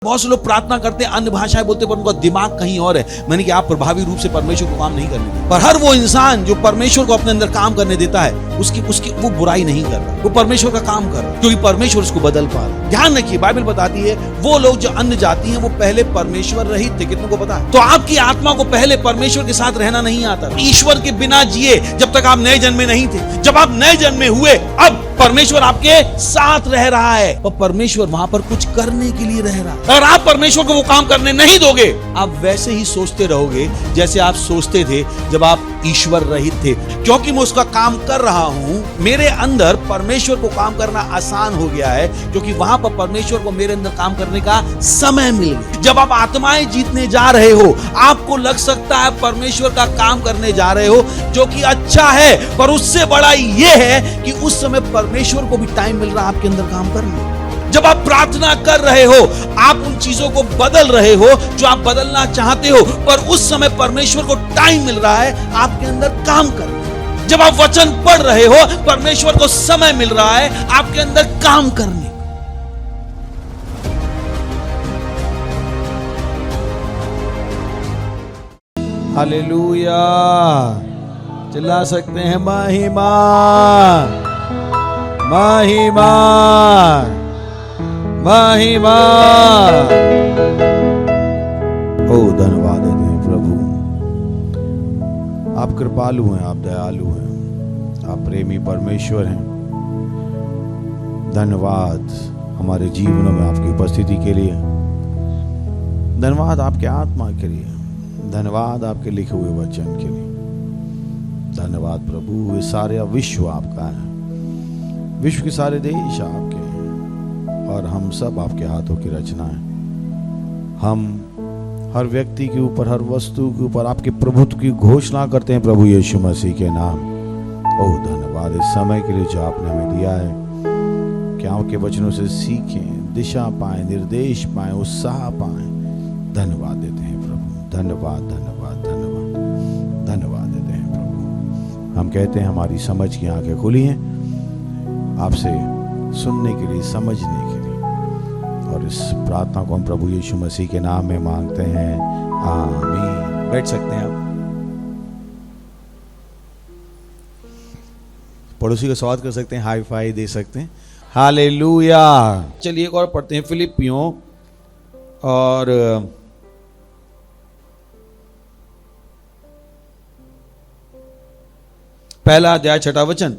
बहुत से लोग प्रार्थना करते हैं, अन्य भाषाएं बोलते हैं, पर उनका दिमाग कहीं और है। मैंने कि आप प्रभावी रूप से परमेश्वर को काम नहीं करने देते। पर हर वो इंसान जो परमेश्वर को अपने अंदर काम करने देता है, उसकी वो बुराई नहीं कर रहा, वो परमेश्वर का काम कर रहा है, क्योंकि परमेश्वर उसको बदल पा रहा है। ध्यान रखिए, बाइबल बताती है वो लोग जो अन्य जाति हैं वो पहले परमेश्वर रहित थे। कितनों को पता है? तो आपकी आत्मा को पहले परमेश्वर के साथ रहना नहीं आता। ईश्वर के बिना जिए जब तक आप नए जन्मे नहीं थे। जब आप नए जन्मे हुए, अब परमेश्वर आपके साथ रह रहा है और परमेश्वर वहां पर कुछ करने के लिए रह रहा है। अगर आप परमेश्वर को वो काम करने नहीं दोगे, आप वैसे ही सोचते रहोगे जैसे आप सोचते थे जब आप ईश्वर रहित थे। क्योंकि मैं उसका काम कर रहा हूं, मेरे अंदर परमेश्वर को काम करना आसान हो गया है, क्योंकि वहां पर परमेश्वर को मेरे अंदर काम करने का समय मिल गया। जब आप आत्माएं जीतने जा रहे हो, आपको लग सकता है परमेश्वर का काम करने जा रहे हो, जो कि अच्छा है, पर उससे बड़ा यह है कि उस समय परमेश्वर को भी टाइम मिल रहा है आपके अंदर काम करने। जब आप प्रार्थना कर रहे हो, आप उन चीजों को बदल रहे हो जो आप बदलना चाहते हो, पर उस समय परमेश्वर को टाइम मिल रहा है आपके अंदर काम करने। जब आप वचन पढ़ रहे हो, परमेश्वर को समय मिल रहा है आपके अंदर काम करने। हालेलुया, चिल्ला सकते हैं महिमा महिमा महिमा। ओ धन्यवाद है प्रभु, आप कृपालु हैं, आप दयालु हैं, आप प्रेमी परमेश्वर हैं। धन्यवाद हमारे जीवनों में आपकी उपस्थिति के लिए, धन्यवाद आपके आत्मा के लिए, धन्यवाद आपके लिखे हुए वचन के लिए। धन्यवाद प्रभु, ये सारे विश्व आपका है, विश्व के सारे देश आपके हैं और हम सब आपके हाथों की रचना है। हम हर व्यक्ति के ऊपर, हर वस्तु के ऊपर आपके प्रभुत्व की घोषणा करते हैं प्रभु यीशु मसीह के नाम। ओह धन्यवाद इस समय के लिए जो आपने हमें दिया है, कि आपके वचनों से सीखें, दिशा पाएं, निर्देश पाएं, उत्साह पाएं। धन्यवाद देते हैं प्रभु, धन्यवाद धन्यवाद धन्यवाद धन्यवाद देते हैं प्रभु। हम कहते हैं हमारी समझ की आंखें खुली हैं आपसे सुनने के लिए, समझने के लिए, और इस प्रार्थना को हम प्रभु यीशु मसीह के नाम में मांगते हैं, आमीन। बैठ सकते हैं आप। पड़ोसी को स्वागत कर सकते हैं, हाई फाई दे सकते हैं। हालेलुया। चलिए एक और पढ़ते हैं, फिलिपियों और पहला अध्याय 6वां वचन।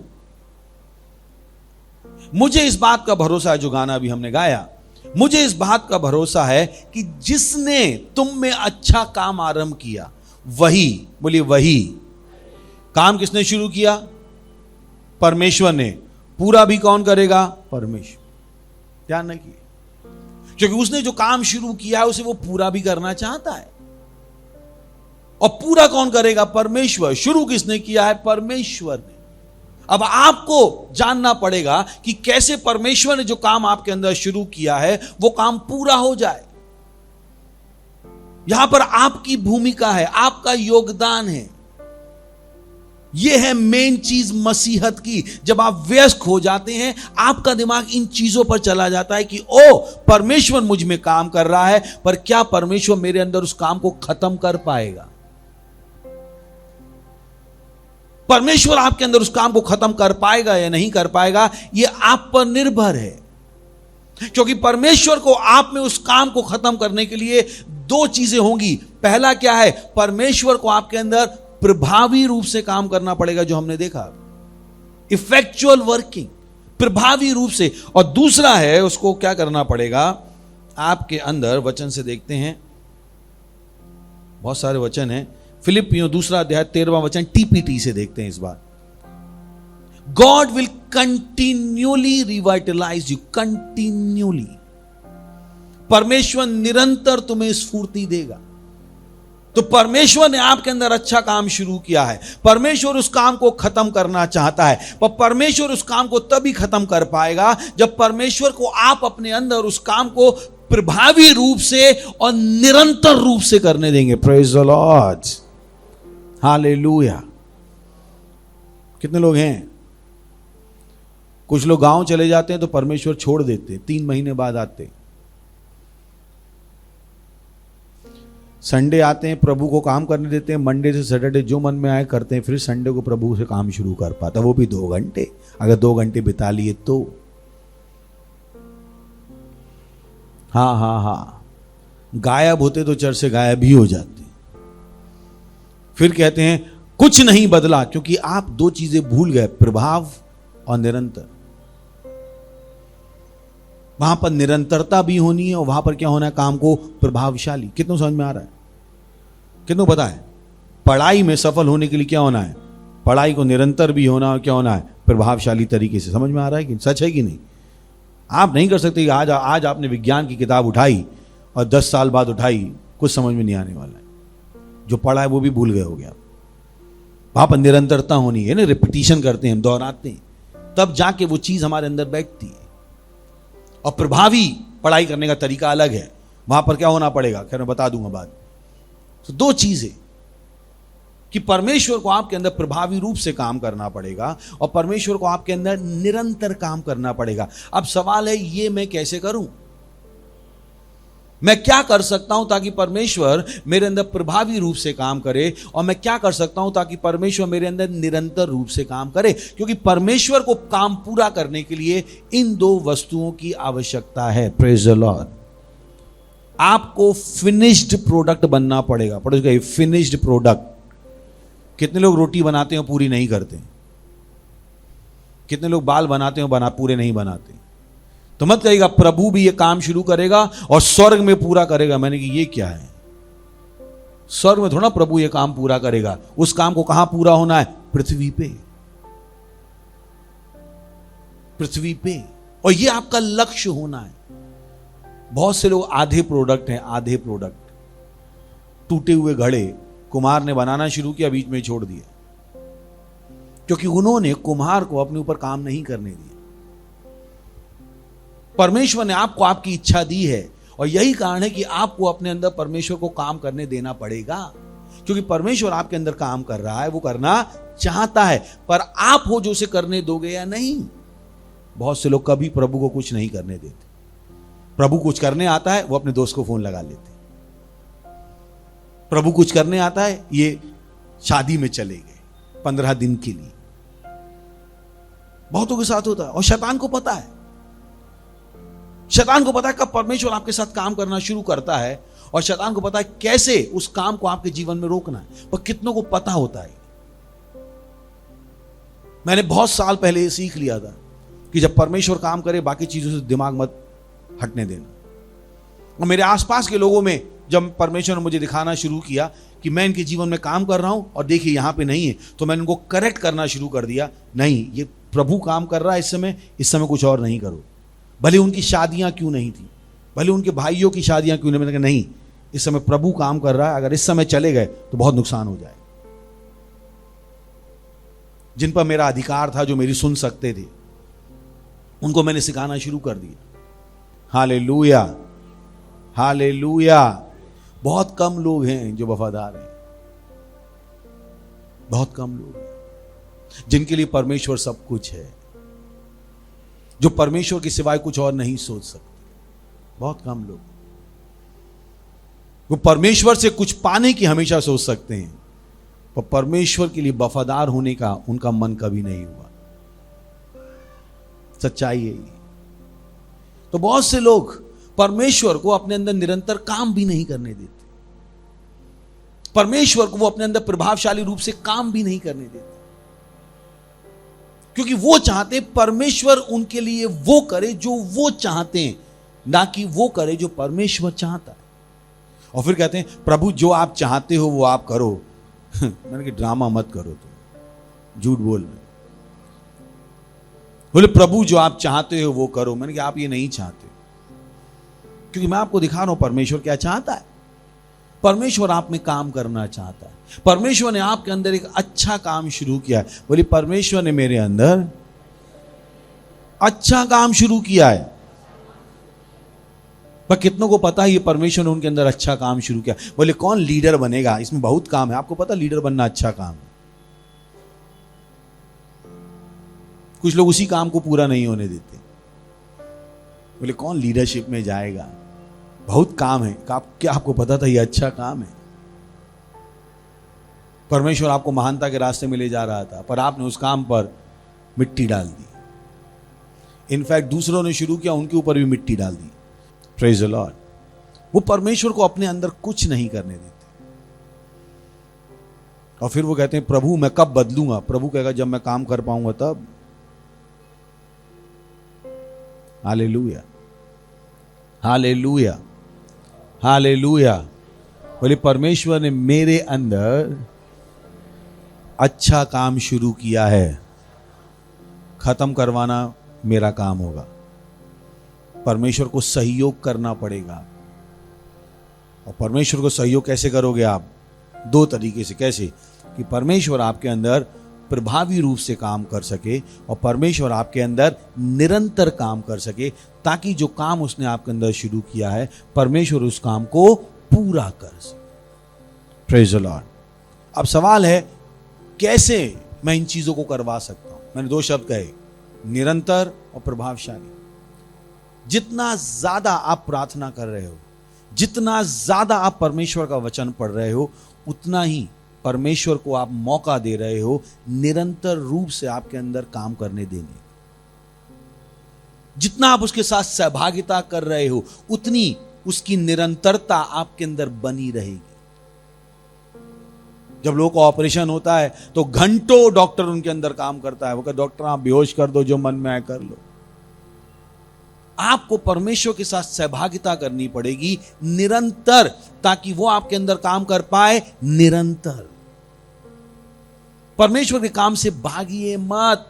मुझे इस बात का भरोसा है, जो गाना भी हमने गाया, मुझे इस बात का भरोसा है कि जिसने तुम में अच्छा काम आरंभ किया, वही, बोलिए वही काम किसने शुरू किया? परमेश्वर ने। पूरा भी कौन करेगा? परमेश्वर। ध्यान रखिए, क्योंकि उसने जो काम शुरू किया है उसे वो पूरा भी करना चाहता है। और पूरा कौन करेगा? परमेश्वर। शुरू किसने किया है? परमेश्वर ने। अब आपको जानना पड़ेगा कि कैसे परमेश्वर ने जो काम आपके अंदर शुरू किया है वो काम पूरा हो जाए। यहां पर आपकी भूमिका है, आपका योगदान है। यह है मेन चीज मसीहत की। जब आप व्यस्त हो जाते हैं, आपका दिमाग इन चीजों पर चला जाता है कि ओ परमेश्वर मुझ में काम कर रहा है, पर क्या परमेश्वर मेरे अंदर उस काम को खत्म कर पाएगा? परमेश्वर आपके अंदर उस काम को खत्म कर पाएगा या नहीं कर पाएगा, यह आप पर निर्भर है। क्योंकि परमेश्वर को आप में उस काम को खत्म करने के लिए दो चीजें होंगी। पहला क्या है? परमेश्वर को आपके अंदर प्रभावी रूप से काम करना पड़ेगा, जो हमने देखा, इफेक्चुअल वर्किंग, प्रभावी रूप से। और दूसरा है, उसको क्या करना पड़ेगा आपके अंदर। वचन से देखते हैं, बहुत सारे वचन हैं। फिलिपियों 2 अध्याय 13वां वचन, टीपीटी से देखते हैं इस बार। God will continuously revitalise you, continuously. परमेश्वर निरंतर तुम्हें स्फूर्ति देगा। तो परमेश्वर ने आपके अंदर अच्छा काम शुरू किया है, परमेश्वर उस काम को खत्म करना चाहता है, पर परमेश्वर उस काम को तभी खत्म कर पाएगा जब परमेश्वर को आप अपने अंदर उस काम को प्रभावी रूप से और निरंतर रूप से करने देंगे। Praise the Lord, hallelujah. कितने लोग हैं? कुछ लोग गांव चले जाते हैं तो परमेश्वर छोड़ देते, 3 महीने बाद आते। संडे आते हैं, प्रभु को काम करने देते हैं, मंडे से सैटरडे जो मन में आए करते हैं, फिर संडे को प्रभु से काम शुरू कर पाता, वो भी 2 घंटे। अगर 2 घंटे बिता लिए तो हाँ, गायब होते तो चर्च से गायब ही हो जाते। फिर कहते हैं कुछ नहीं बदला, क्योंकि आप 2 चीजें भूल गए, प्रभाव और निरंतर। वहां पर निरंतरता भी होनी है और वहां पर क्या होना है, काम को प्रभावशाली। कितनों समझ में आ रहा है? कितनों पता है? पढ़ाई में सफल होने के लिए क्या होना है, पढ़ाई को निरंतर भी होना और क्या होना है, प्रभावशाली तरीके से। समझ में आ रहा है कि सच है कि नहीं? आप नहीं कर सकते कि आज आपने विज्ञान की किताब उठाई और 10 साल बाद उठाई, कुछ समझ में नहीं आने वाला है। जो पढ़ा है वो भी भूल गए हो गया। वहां पर निरंतरता होनी है ना, रिपीटिशन करते हैं, हम दोहराते हैं, तब जाके वो चीज हमारे अंदर बैठती है। और प्रभावी पढ़ाई करने का तरीका अलग है, वहां पर क्या होना पड़ेगा, खैर मैं बता दूंगा बाद। तो 2 चीजें कि परमेश्वर को आपके अंदर प्रभावी रूप से काम करना पड़ेगा और परमेश्वर को आपके अंदर निरंतर काम करना पड़ेगा। अब सवाल है, ये मैं कैसे करूं? मैं क्या कर सकता हूं ताकि परमेश्वर मेरे अंदर प्रभावी रूप से काम करे, और मैं क्या कर सकता हूं ताकि परमेश्वर मेरे अंदर निरंतर रूप से काम करे? क्योंकि परमेश्वर को काम पूरा करने के लिए इन 2 वस्तुओं की आवश्यकता है। Praise the Lord. आपको फिनिश्ड प्रोडक्ट बनना पड़ेगा। पढ़ोगे फिनिश्ड प्रोडक्ट। कितने लोग रोटी बनाते हैं पूरी नहीं करते? कितने लोग बाल बनाते हैं पूरे नहीं बनाते? तो मत कहिएगा प्रभु भी ये काम शुरू करेगा और स्वर्ग में पूरा करेगा। मैंने कि ये क्या है? स्वर्ग में थोड़ा प्रभु ये काम पूरा करेगा। उस काम को कहां पूरा होना है? पृथ्वी पे। पृथ्वी पे। और ये आपका लक्ष्य होना है। बहुत से लोग आधे प्रोडक्ट हैं, आधे प्रोडक्ट। टूटे हुए घड़े कुम्हार ने बनाना शुरू किया, बीच में छोड़ दिया, क्योंकि उन्होंने कुम्हार को अपने ऊपर काम नहीं करने दिया। परमेश्वर ने आपको आपकी इच्छा दी है और यही कारण है कि आपको अपने अंदर परमेश्वर को काम करने देना पड़ेगा, क्योंकि परमेश्वर आपके अंदर काम कर रहा है, वो करना चाहता है, पर आप हो जो उसे करने दोगे या नहीं। बहुत से लोग कभी प्रभु को कुछ नहीं करने देते। प्रभु कुछ करने आता है, वो अपने दोस्त को फोन लगा लेते। प्रभु कुछ करने आता है, ये शादी में चले गए 15 दिन के लिए। बहुतों के साथ होता है। और शैतान को पता है, शैतान को पता है कब परमेश्वर आपके साथ काम करना शुरू करता है, और शैतान को पता है कैसे उस काम को आपके जीवन में रोकना है। पर कितनों को पता होता है? मैंने बहुत साल पहले सीख लिया था कि जब परमेश्वर काम करे, बाकी चीजों से दिमाग मत हटने देना। और मेरे आसपास के लोगों में जब परमेश्वर ने मुझे दिखाना शुरू किया कि मैं इनके जीवन में काम कर रहा हूं और देखिए यहां पे नहीं है, तो मैंने उनको करेक्ट करना शुरू कर दिया। नहीं, ये प्रभु काम कर रहा है, इस समय कुछ और नहीं करो। भले उनकी शादियां क्यों नहीं थी, भले उनके भाइयों की शादियां क्यों नहीं, मैंने कहा नहीं, इस समय प्रभु काम कर रहा है, अगर इस समय चले गए तो बहुत नुकसान हो जाए। जिन पर मेरा अधिकार था, जो मेरी सुन सकते थे, उनको मैंने सिखाना शुरू कर दिया। Hallelujah, hallelujah. बहुत कम लोग हैं जो वफादार हैं, बहुत कम लोग हैं जिनके लिए परमेश्वर सब कुछ है, जो परमेश्वर के सिवाय कुछ और नहीं सोच सकते। बहुत कम लोग। वो परमेश्वर से कुछ पाने की हमेशा सोच सकते हैं, पर परमेश्वर के लिए वफादार होने का उनका मन कभी नहीं हुआ। सच्चाई है ये। तो बहुत से लोग परमेश्वर को अपने अंदर निरंतर काम भी नहीं करने देते। परमेश्वर को वो अपने अंदर प्रभावशाली रूप से काम भी नहीं करने देते, क्योंकि वो चाहते परमेश्वर उनके लिए वो करे जो वो चाहते हैं, ना कि वो करे जो परमेश्वर चाहता है। और फिर कहते हैं प्रभु जो आप चाहते हो वो आप करो। मैंने कहा ड्रामा मत करो, तो झूठ बोल रहे। बोले प्रभु जो आप चाहते हो वो करो। मैंने कहा आप ये नहीं चाहते, क्योंकि मैं आपको दिखा रहा हूं परमेश्वर क्या चाहता है। परमेश्वर आप में काम करना चाहता है। परमेश्वर ने आपके अंदर एक अच्छा काम शुरू किया है। बोले परमेश्वर ने मेरे अंदर अच्छा काम शुरू किया है। पर कितनों को पता है ये परमेश्वर ने उनके अंदर अच्छा काम शुरू किया? बोले कौन लीडर बनेगा, इसमें बहुत काम है। आपको पता लीडर बनना अच्छा काम है। कुछ लोग उसी काम को पूरा नहीं होने देते। बोले कौन लीडरशिप में जाएगा, बहुत काम है। क्या आपको पता था ये अच्छा काम है? परमेश्वर आपको महानता के रास्ते में ले जा रहा था, पर आपने उस काम पर मिट्टी डाल दी। इनफैक्ट दूसरों ने शुरू किया, उनके ऊपर भी मिट्टी डाल दी। Praise the Lord. वो परमेश्वर को अपने अंदर कुछ नहीं करने देते, और फिर वो कहते हैं प्रभु मैं कब बदलूंगा? प्रभु कहेगा जब मैं काम कर पाऊंगा तब। Hallelujah, hallelujah, hallelujah. बोले परमेश्वर ने मेरे अंदर अच्छा काम शुरू किया है, खत्म करवाना मेरा काम होगा। परमेश्वर को सहयोग करना पड़ेगा। और परमेश्वर को सहयोग कैसे करोगे आप? दो तरीके से। कैसे? कि परमेश्वर आपके अंदर प्रभावी रूप से काम कर सके और परमेश्वर आपके अंदर निरंतर काम कर सके, ताकि जो काम उसने आपके अंदर शुरू किया है परमेश्वर उस काम को पूरा कर सके। Praise the Lord. अब सवाल है कैसे मैं इन चीजों को करवा सकता हूं? मैंने दो शब्द कहे, निरंतर और प्रभावशाली। जितना ज्यादा आप प्रार्थना कर रहे हो, जितना ज्यादा आप परमेश्वर का वचन पढ़ रहे हो, उतना ही परमेश्वर को आप मौका दे रहे हो निरंतर रूप से आपके अंदर काम करने देने। जितना आप उसके साथ सहभागिता कर रहे हो, उतनी उसकी निरंतरता आपके अंदर बनी रहेगी। जब लोगों का ऑपरेशन होता है तो घंटों डॉक्टर उनके अंदर काम करता है। वो कहता डॉक्टर आप बेहोश कर दो, जो मन में आए कर लो। आपको परमेश्वर के साथ सहभागिता करनी पड़ेगी निरंतर, ताकि वो आपके अंदर काम कर पाए निरंतर। परमेश्वर के काम से भागिए मत।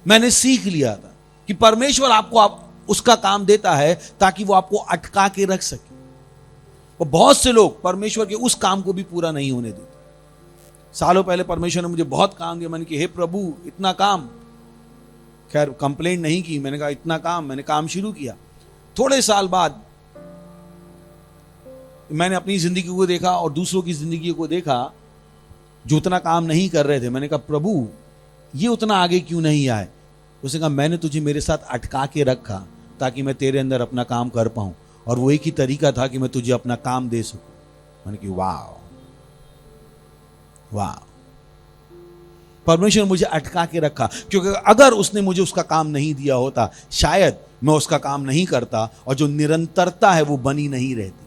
मैंने सीख लिया था कि परमेश्वर आपको उसका काम देता है ताकि वो आपको अटका के रख सके। और बहुत से लोग परमेश्वर के उस काम को भी पूरा नहीं होने देते। सालों पहले परमेश्वर ने मुझे बहुत काम दिया। मैंने कहा हे प्रभु इतना काम। खैर कंप्लेंट नहीं की, मैंने कहा इतना काम। मैंने काम शुरू किया। थोड़े साल बाद मैंने अपनी जिंदगी को देखा और दूसरों की जिंदगी को देखा जो उतना काम नहीं कर रहे थे। मैंने कहा प्रभु ये उतना आगे क्यों नहीं आए? उसने कहा मैंने तुझे मेरे साथ अटका के रखा ताकि मैं तेरे अंदर अपना काम कर पाऊं, और वो एक ही तरीका था कि मैं तुझे अपना काम दे सकूं। मैंने कहा वाह वाह, परमेश्वर मुझे अटका के रखा, क्योंकि अगर उसने मुझे उसका काम नहीं दिया होता शायद मैं उसका काम नहीं करता, और जो निरंतरता है वो बनी नहीं रहती।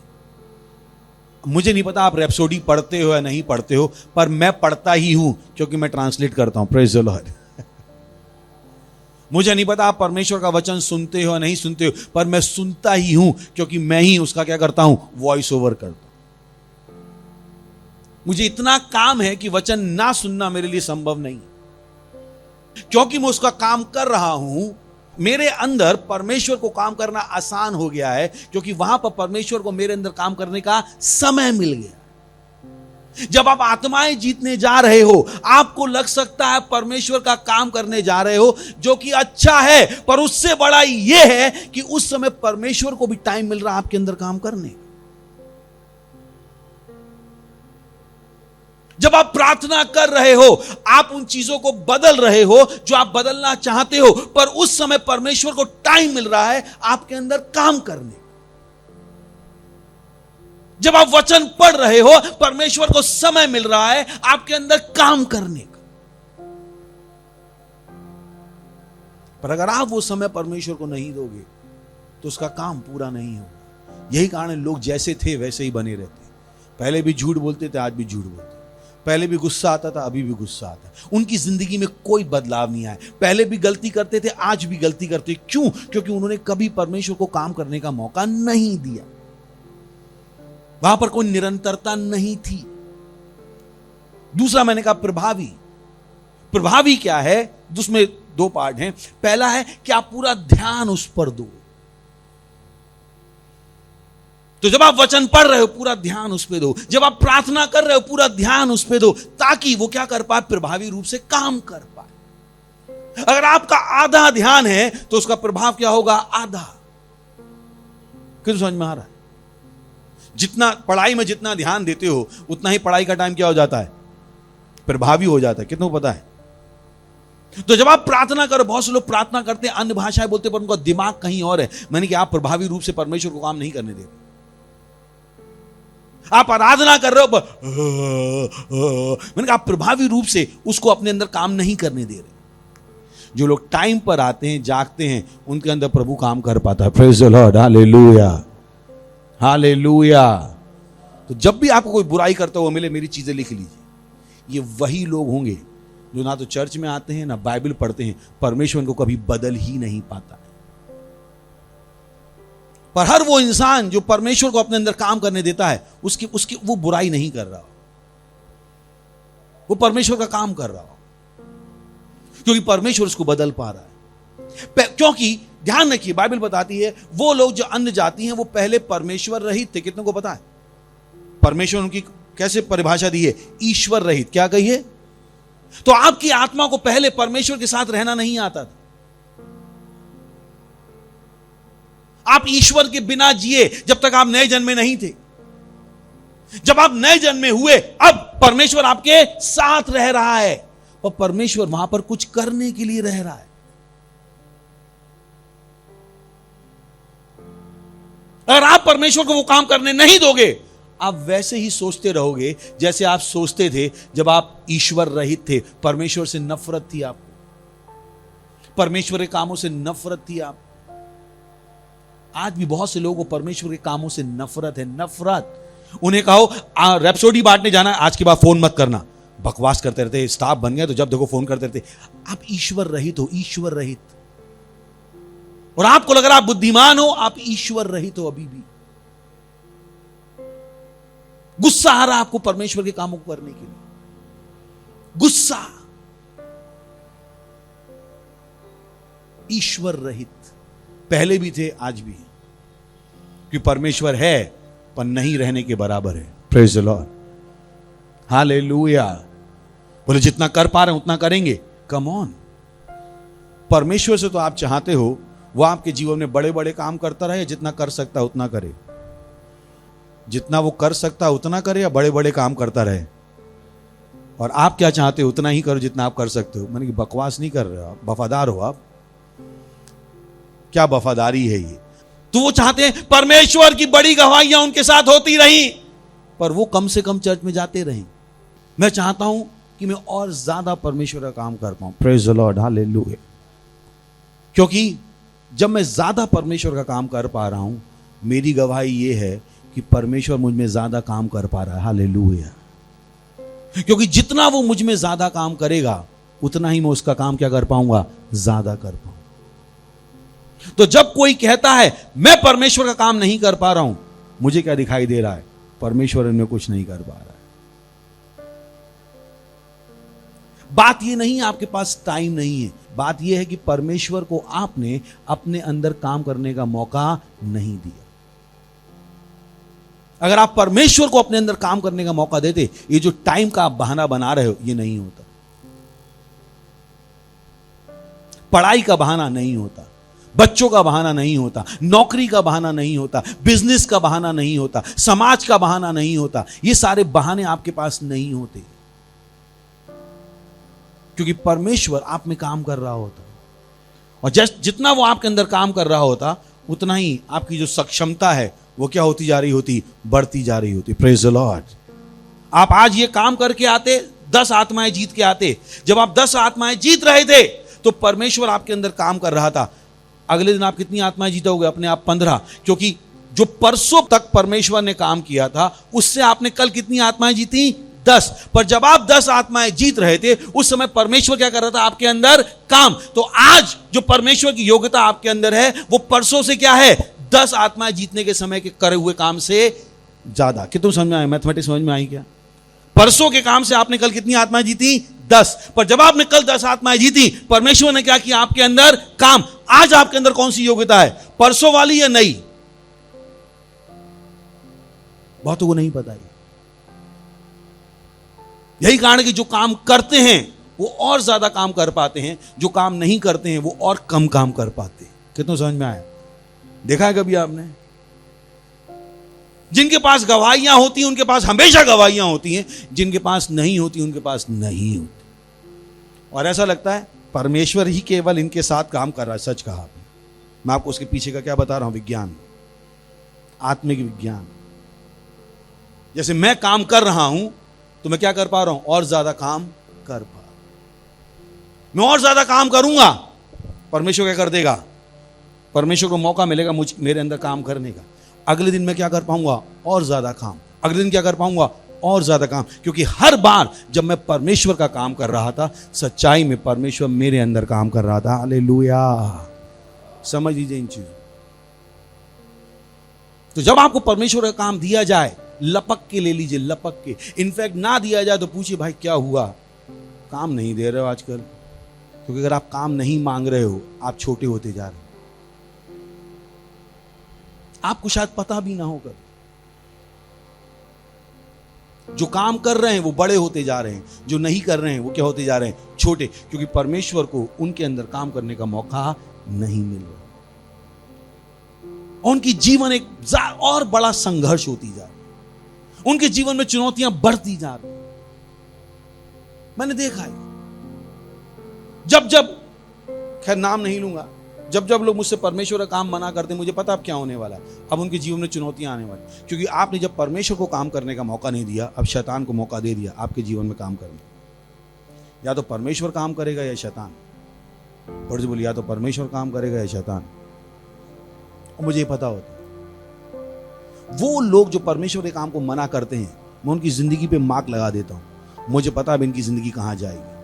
मुझे नहीं पता आप रैप्सोडी पढ़ते हो या नहीं पढ़ते हो, पर मैं पढ़ता ही हूं क्योंकि मैं ट्रांसलेट करता हूं। Praise the Lord. मुझे नहीं पता आप परमेश्वर का वचन सुनते हो या नहीं सुनते हो, पर मैं सुनता ही हूं क्योंकि मैं ही उसका क्या करता हूं? वॉइस ओवर करता हूं। मुझे इतना काम है कि वचन ना सुनना मेरे लिए संभव नहीं। क्योंकि मैं उसका काम कर रहा हूं, मेरे अंदर परमेश्वर को काम करना आसान हो गया है, क्योंकि वहां पर परमेश्वर को मेरे अंदर काम करने का समय मिल गया। जब आप आत्माएं जीतने जा रहे हो, आपको लग सकता है परमेश्वर का काम करने जा रहे हो, जो कि अच्छा है, पर उससे बड़ा यह है कि उस समय परमेश्वर को भी टाइम मिल रहा है आपके अंदर काम करने। जब आप प्रार्थना कर रहे हो, आप उन चीजों को बदल रहे हो जो आप बदलना चाहते हो, पर उस समय परमेश्वर को टाइम मिल रहा है आपके अंदर काम करने। जब आप वचन पढ़ रहे हो, परमेश्वर को समय मिल रहा है आपके अंदर काम करने का। पर अगर आप वो समय परमेश्वर को नहीं दोगे तो उसका काम पूरा नहीं होगा। यही कारण है लोग जैसे थे वैसे ही बने रहते। पहले भी झूठ बोलते थे, आज भी झूठ बोलते। पहले भी गुस्सा आता था, अभी भी गुस्सा आता है। उनकी जिंदगी में कोई बदलाव नहीं आया। पहले भी गलती करते थे, आज भी गलती करते। क्यों? क्योंकि उन्होंने कभी परमेश्वर को काम करने का मौका नहीं दिया। वहां पर कोई निरंतरता नहीं थी। दूसरा मैंने कहा प्रभावी। प्रभावी क्या है? उसमें दो पार्ट हैं। पहला है कि आप पूरा ध्यान उस पर दो। तो जब आप वचन पढ़ रहे हो पूरा ध्यान उस पर दो। जब आप प्रार्थना कर रहे हो पूरा ध्यान उस पर दो, ताकि वो क्या कर पाए? प्रभावी रूप से काम कर पाए। अगर आपका आधा ध्यान है तो उसका प्रभाव क्या होगा? आधा। कितना समझ में आ रहा है? जितना पढ़ाई में जितना ध्यान देते हो उतना ही पढ़ाई का टाइम क्या हो जाता है? प्रभावी हो जाता है। कितना पता है? तो जब आप प्रार्थना करो, बहुत से लोग प्रार्थना करते हैं, अन्य भाषाएं बोलते हैं, पर उनका दिमाग कहीं और है। मैंने कि आप प्रभावी रूप से परमेश्वर को काम नहीं करने दे रहे। आप आराधना कर रहे हो, मैंने कहा आप प्रभावी रूप से उसको अपने अंदर काम नहीं करने दे रहे। जो लोग टाइम पर आते हैं, जागते हैं, उनके अंदर प्रभु काम कर पाता है। Praise the Lord, hallelujah, hallelujah. तो जब भी आपको कोई बुराई करता हुआ मिले, मेरी चीजें लिख लीजिए। ये वही लोग होंगे जो ना तो चर्च में आते हैं, ना बाइबल पढ़ते हैं, परमेश्वर को कभी बदल ही नहीं पाता। पर हर वो इंसान जो परमेश्वर को अपने अंदर काम करने देता है, उसकी वो बुराई नहीं कर रहा, वो परमेश्वर का काम कर रहा हो, क्योंकि परमेश्वर उसको बदल पा रहा है। क्योंकि ध्यान रखिए, बाइबल बताती है वो लोग जो अन्य जाति हैं वो पहले परमेश्वर रहित थे। कितनों को पता है परमेश्वर उनकी कैसे परिभाषा दी है? ईश्वर रहित। क्या कहिए? तो आपकी आत्मा को पहले परमेश्वर के साथ रहना नहीं आता था। आप ईश्वर के बिना जिए जब तक आप नए जन्मे नहीं थे। जब आप नए जन्मे हुए, अब परमेश्वर आपके साथ रह रहा है, और परमेश्वर वहां पर कुछ करने के लिए रह रहा है। अगर आप परमेश्वर को वो काम करने नहीं दोगे, आप वैसे ही सोचते रहोगे जैसे आप सोचते थे जब आप ईश्वर रहित थे। परमेश्वर से नफरत थी आपको, परमेश्वर के कामों से नफरत थी आप। आज भी बहुत से लोगों को परमेश्वर के कामों से नफरत है, नफरत। उन्हें कहो रैप्सोडी बांटने जाना है, आज के बाद फोन मत करना। बकवास करते रहते, स्टाफ बन गया तो जब देखो फोन करते रहते। आप ईश्वर रहित हो, ईश्वर रहित। और आपको लग रहा आप बुद्धिमान हो, आप ईश्वर रहित हो। अभी भी गुस्सा आ रहा आपको परमेश्वर के कामों को करने के लिए, गुस्सा। ईश्वर रहित पहले भी थे, आज भी है, क्योंकि परमेश्वर है पर नहीं रहने के बराबर है। Praise the Lord, hallelujah. बोले जितना कर पा रहे हैं उतना करेंगे। कम ऑन, परमेश्वर से तो आप चाहते हो वो आपके जीवन में बड़े बड़े काम करता रहे, जितना कर सकता है उतना करे। जितना वो कर सकता है उतना करे, या बड़े बड़े काम करता रहे? और आप क्या चाहते हो? उतना ही करो जितना आप कर सकते हो। मैंने कि बकवास नहीं कर रहे हो, आप वफादार हो। आप क्या वफादारी है ये? तो वो चाहते हैं परमेश्वर की बड़ी गवाहियां उनके साथ होती रही, पर वो कम से कम चर्च में जाते रहे। मैं चाहता हूं कि मैं और ज्यादा परमेश्वर का काम कर पाऊं। Praise the Lord, hallelujah. क्योंकि जब मैं ज्यादा परमेश्वर का काम कर पा रहा हूं, मेरी गवाही ये है कि परमेश्वर मुझ में ज्यादा काम कर पा रहा है। हालेलुया। क्योंकि जितना वो मुझ में ज्यादा काम करेगा, उतना ही मैं उसका काम क्या कर पाऊंगा? ज्यादा कर पाऊंगा। तो जब कोई कहता है मैं परमेश्वर का काम नहीं कर पा रहा हूं, मुझे क्या दिखाई दे रहा है? परमेश्वर इनमें कुछ नहीं कर पा रहा है। बात यह नहीं आपके पास टाइम नहीं है, बात यह है कि परमेश्वर को आपने अपने अंदर काम करने का मौका नहीं दिया। अगर आप परमेश्वर को अपने अंदर काम करने का मौका देते, ये जो टाइम का आप बहाना बना रहे हो, ये नहीं होता। पढ़ाई का बहाना नहीं होता, बच्चों का बहाना नहीं होता, नौकरी का बहाना नहीं होता, बिजनेस का बहाना नहीं होता, समाज का बहाना नहीं होता। ये सारे बहाने आपके पास नहीं होते, क्योंकि परमेश्वर आप में काम कर रहा होता। और जितना वो आपके अंदर काम कर रहा होता, उतना ही आपकी जो सक्षमता है वो क्या होती जा रही होती? बढ़ती जा रही होती। Praise the Lord. आप आज ये काम करके आते, 10 आत्माएं जीत के आते। जब आप 10 आत्माएं जीत रहे थे, तो परमेश्वर आपके अंदर काम कर रहा था। अगले दिन आप कितनी आत्माएं जीतोगे? अपने आप 15, क्योंकि जो परसों तक परमेश्वर ने काम किया था, उससे आपने कल कितनी आत्माएं जीती? 10। पर जब आप 10 आत्माएं जीत रहे थे, उस समय परमेश्वर क्या कर रहा था? आपके अंदर काम। तो आज जो परमेश्वर की योग्यता आपके अंदर है, वो परसों से क्या है? 10 आत्माएं जीतने के समय के करे हुए काम से ज्यादा। कितना समझ में आया? मैथमेटिक्स समझ में आई क्या? परसों के काम से आपने कल कितनी आत्माएं जीती? 10। पर जब आपने कल 10 आत्माएं जीती, परमेश्वर ने क्या किया? आपके अंदर काम। आज आपके अंदर कौन सी योग्यता है? परसों वाली या नई? बहुतों को नहीं पता है। यही कारण है कि जो काम करते हैं वो और ज्यादा काम कर पाते हैं, जो काम नहीं करते हैं वो और कम काम कर पाते हैं। कितना समझ में आया? देखा है कभी आपने? जिनके पास गवाहियां होती हैं उनके पास हमेशा गवाहियां होती हैं, जिनके पास नहीं होती उनके पास नहीं होती। और ऐसा लगता है परमेश्वर ही केवल इनके साथ काम कर रहा है। सच कहा आपने। मैं आपको उसके पीछे का क्या बता रहा हूं, विज्ञान, आत्मिक विज्ञान। जैसे मैं काम कर रहा हूं तो मैं क्या कर पा रहा हूं, और ज्यादा काम कर पा रहा हूं। मैं और ज्यादा काम करूंगा, परमेश्वर क्या कर देगा, परमेश्वर को मौका मिलेगा मेरे अंदर काम करने का। अगले दिन मैं क्या कर पाऊंगा, और ज्यादा काम। अगले दिन क्या कर पाऊंगा, और ज्यादा काम। क्योंकि हर बार जब मैं परमेश्वर का काम कर रहा था, सच्चाई में परमेश्वर मेरे अंदर काम कर रहा था। हालेलुया। समझ लीजिए इन चीजों। तो जब आपको परमेश्वर का काम दिया जाए, लपक के ले लीजिए, लपक के। इनफैक्ट ना दिया जाए तो पूछिए, भाई क्या हुआ, काम नहीं दे रहे हो आजकल। क्योंकि अगर आप काम नहीं मांग रहे हो, आप छोटे होते जा रहे हो। आपको शायद पता भी ना होगा। जो काम कर रहे हैं वो बड़े होते जा रहे हैं, जो नहीं कर रहे हैं वो क्या होते जा रहे हैं, छोटे। क्योंकि परमेश्वर को उनके अंदर काम करने का मौका नहीं मिल रहा। उनकी जीवन एक और बड़ा संघर्ष होती जा रही है। उनके जीवन में चुनौतियां बढ़ती जा रही। मैंने देखा है, जब जब, खैर नाम नहीं लूंगा, जब जब लोग मुझसे परमेश्वर का काम मना करते हैं, मुझे पता अब क्या होने वाला है। अब उनके जीवन में चुनौतियां आने वाली। क्योंकि आपने जब परमेश्वर को काम करने का मौका नहीं दिया, अब शैतान को मौका दे दिया आपके जीवन में काम करने। या तो परमेश्वर काम करेगा या शैतान। और जो बोली, या तो परमेश्वर काम करेगा या शैतान। और मुझे पता होता है, वो लोग जो परमेश्वर के काम को मना करते हैं, मैं उनकी जिंदगी पे मार्क लगा देता हूं। मुझे पता है अब इनकी जिंदगी कहां जाएगी।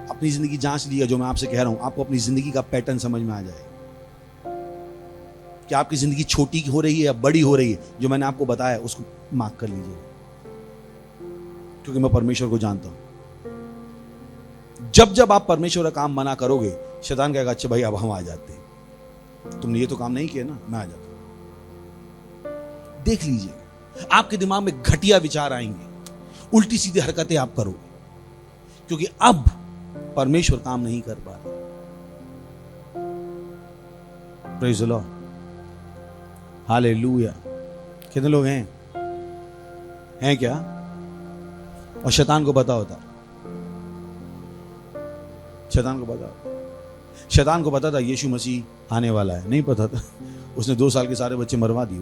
अपनी जिंदगी जांच लिया, जो मैं आपसे कह रहा हूं, आपको अपनी जिंदगी का पैटर्न समझ में आ जाएगा कि आपकी जिंदगी छोटी हो रही है या बड़ी हो रही है। जो मैंने आपको बताया उसको मार्क कर लीजिए, क्योंकि मैं परमेश्वर को जानता हूं। जब जब आप परमेश्वर का काम मना करोगे, शैतान कहेगा, अच्छा भाई अब हम आ जाते हैं, तुमने ये तो काम नहीं किया ना, मैं आ जाता हूं। देख लीजिए, आपके दिमाग में घटिया विचार आएंगे, उल्टी सीधी हरकतें आप करोगे, क्योंकि अब परमेश्वर काम नहीं कर पा रहा। Praise the Lord, hallelujah. कितने लोग हैं क्या? और शैतान को पता होता, शैतान को पता था यीशु मसीह आने वाला है। नहीं पता था, उसने 2 साल के सारे बच्चे मरवा दिए।